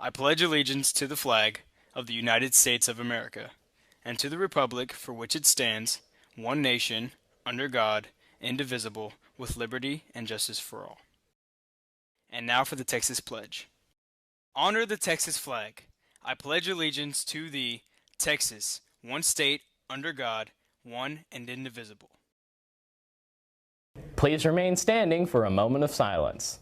I pledge allegiance to the flag of the United States of America and to the republic for which it stands, one nation, under God, indivisible, with liberty and justice for all. And now for the Texas Pledge. Honor the Texas flag. I pledge allegiance to the Texas, one state, under God, one and indivisible. Please remain standing for a moment of silence.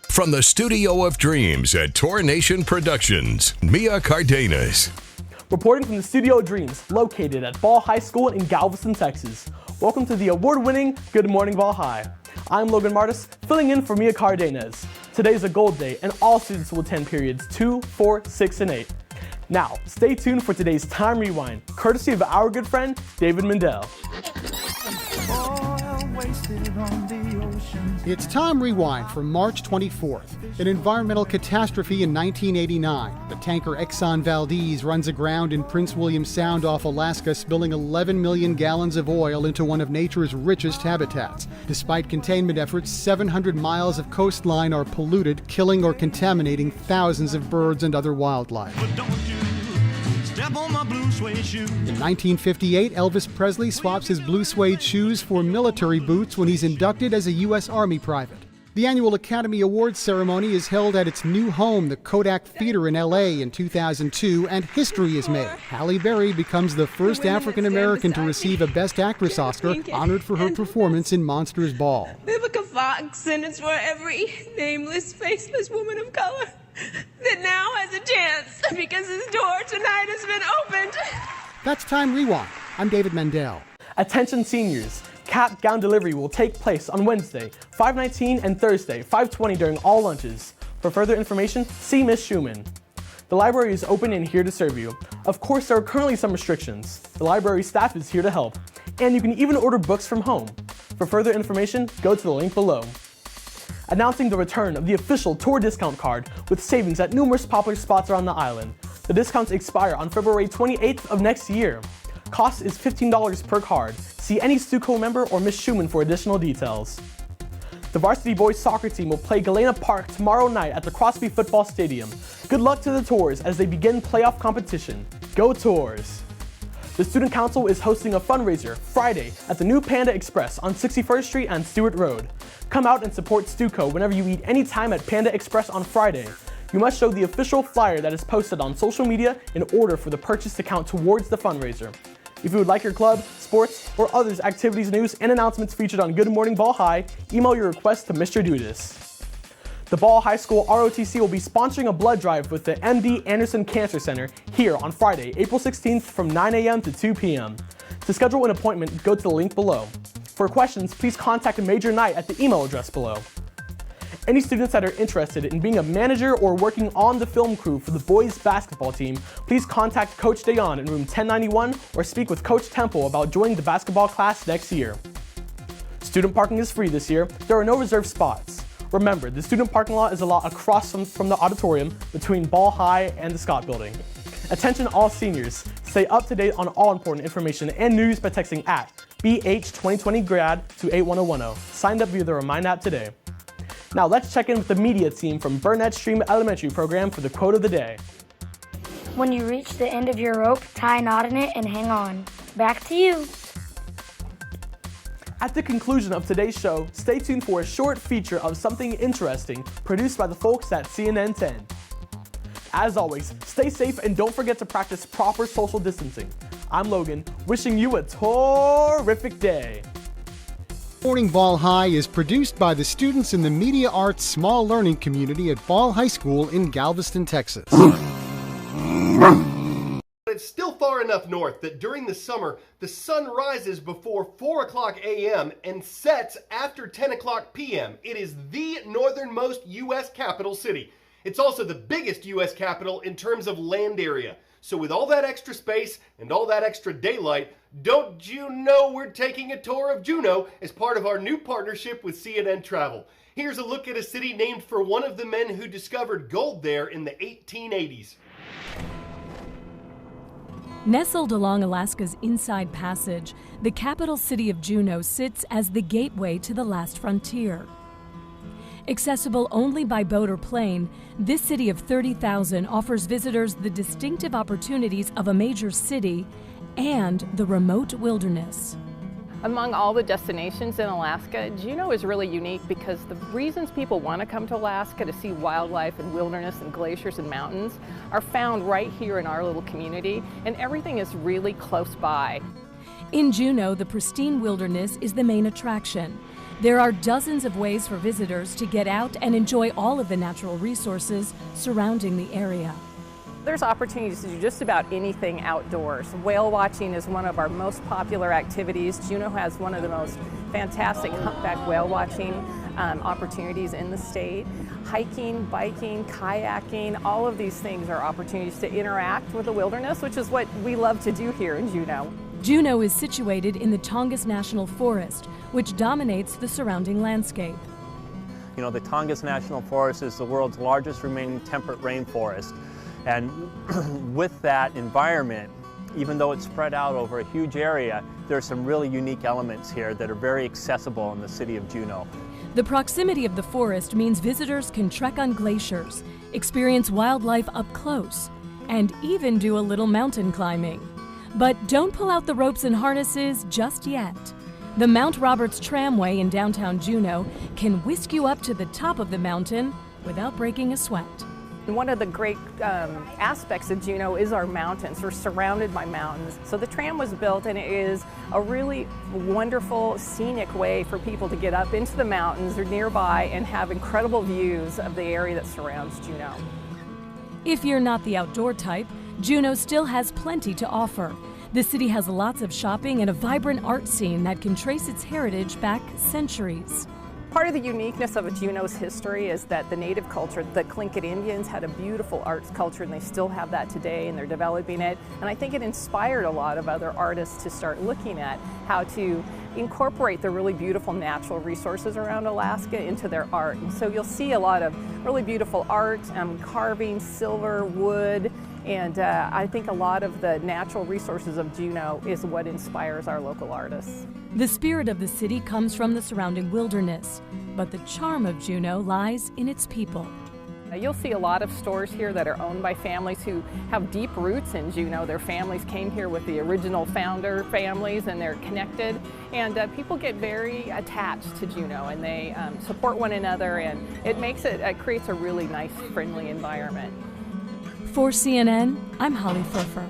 From the Studio of Dreams at Tour Nation Productions, Mia Cardenas. Reporting from the Studio of Dreams, located at Ball High School in Galveston, Texas. Welcome to the award-winning Good Morning Ball High. I'm Logan Martis, filling in for Mia Cardenas. Today's a gold day, and all students will attend periods 2, 4, 6, and 8. Now, stay tuned for today's Time Rewind, courtesy of our good friend, David Mendel. It's Time Rewind for March 24th. An environmental catastrophe in 1989. The tanker Exxon Valdez runs aground in Prince William Sound off Alaska, spilling 11 million gallons of oil into one of nature's richest habitats. Despite containment efforts, 700 miles of coastline are polluted, killing or contaminating thousands of birds and other wildlife. In 1958, Elvis Presley swaps his blue suede shoes for military boots when he's inducted as a U.S. Army private. The annual Academy Awards ceremony is held at its new home, the Kodak Theater in L.A. in 2002, and history is made. Halle Berry becomes the first African-American to receive a Best Actress Oscar, honored for her performance in Monsters Ball. Vivica Fox, and it's for every nameless, faceless woman of color that now has a chance because his door tonight has been opened. That's Time Rewind. I'm David Mendel. Attention seniors, cap gown delivery will take place on Wednesday, 5:19 and Thursday, 5:20 during all lunches. For further information, see Ms. Schumann. The library is open and here to serve you. Of course, there are currently some restrictions. The library staff is here to help, and you can even order books from home. For further information, go to the link below. Announcing the return of the official tour discount card with savings at numerous popular spots around the island. The discounts expire on February 28th of next year. Cost is $15 per card. See any Stuco member or Ms. Schumann for additional details. The varsity boys soccer team will play Galena Park tomorrow night at the Crosby Football Stadium. Good luck to the Tours as they begin playoff competition. Go Tours! The Student Council is hosting a fundraiser Friday at the new Panda Express on 61st Street and Stewart Road. Come out and support Stuco whenever you eat any time at Panda Express on Friday. You must show the official flyer that is posted on social media in order for the purchase to count towards the fundraiser. If you would like your club, sports, or others activities, news, and announcements featured on Good Morning Ball High, email your request to Mr. Dudis. The Ball High School ROTC will be sponsoring a blood drive with the MD Anderson Cancer Center here on Friday, April 16th from 9 a.m. to 2 p.m. To schedule an appointment, go to the link below. For questions, please contact Major Knight at the email address below. Any students that are interested in being a manager or working on the film crew for the boys basketball team, please contact Coach Dayon in room 1091 or speak with Coach Temple about joining the basketball class next year. Student parking is free this year. There are no reserved spots. Remember, the student parking lot is a lot across from the auditorium between Ball High and the Scott Building. Attention all seniors, stay up to date on all important information and news by texting at BH2020GRAD to 81010. Signed up via the Remind app today. Now let's check in with the media team from Burnett Stream Elementary program for the quote of the day. When you reach the end of your rope, tie a knot in it and hang on. Back to you. At the conclusion of today's show, stay tuned for a short feature of something interesting produced by the folks at CNN 10. As always, stay safe and don't forget to practice proper social distancing. I'm Logan, wishing you a terrific day. Morning Ball High is produced by the students in the Media Arts Small Learning Community at Ball High School in Galveston, Texas. It's still far enough north that during the summer, the sun rises before 4 o'clock a.m. and sets after 10 o'clock p.m. It is the northernmost U.S. capital city. It's also the biggest U.S. capital in terms of land area. So with all that extra space and all that extra daylight, don't you know we're taking a tour of Juneau as part of our new partnership with CNN Travel. Here's a look at a city named for one of the men who discovered gold there in the 1880s. Nestled along Alaska's Inside Passage, the capital city of Juneau sits as the gateway to the last frontier. Accessible only by boat or plane, this city of 30,000 offers visitors the distinctive opportunities of a major city and the remote wilderness. Among all the destinations in Alaska, Juneau is really unique because the reasons people want to come to Alaska to see wildlife and wilderness and glaciers and mountains are found right here in our little community, and everything is really close by. In Juneau, the pristine wilderness is the main attraction. There are dozens of ways for visitors to get out and enjoy all of the natural resources surrounding the area. There's opportunities to do just about anything outdoors. Whale watching is one of our most popular activities. Juneau has one of the most fantastic humpback whale watching opportunities in the state. Hiking, biking, kayaking, all of these things are opportunities to interact with the wilderness, which is what we love to do here in Juneau. Juneau is situated in the Tongass National Forest, which dominates the surrounding landscape. You know, the Tongass National Forest is the world's largest remaining temperate rainforest. And with that environment, even though it's spread out over a huge area, there are some really unique elements here that are very accessible in the city of Juneau. The proximity of the forest means visitors can trek on glaciers, experience wildlife up close, and even do a little mountain climbing. But don't pull out the ropes and harnesses just yet. The Mount Roberts Tramway in downtown Juneau can whisk you up to the top of the mountain without breaking a sweat. One of the great aspects of Juneau is our mountains. We're surrounded by mountains. So the tram was built, and it is a really wonderful, scenic way for people to get up into the mountains or nearby and have incredible views of the area that surrounds Juneau. If you're not the outdoor type, Juneau still has plenty to offer. The city has lots of shopping and a vibrant art scene that can trace its heritage back centuries. Part of the uniqueness of Juneau's history is that the native culture, the Tlingit Indians, had a beautiful arts culture, and they still have that today, and they're developing it. And I think it inspired a lot of other artists to start looking at how to incorporate the really beautiful natural resources around Alaska into their art. And so you'll see a lot of really beautiful art, carving, silver, wood, and I think a lot of the natural resources of Juneau is what inspires our local artists. The spirit of the city comes from the surrounding wilderness, but the charm of Juneau lies in its people. You'll see a lot of stores here that are owned by families who have deep roots in Juneau. Their families came here with the original founder families, and they're connected. And people get very attached to Juneau, and they support one another, and it creates a really nice, friendly environment. For CNN, I'm Holly Furfer.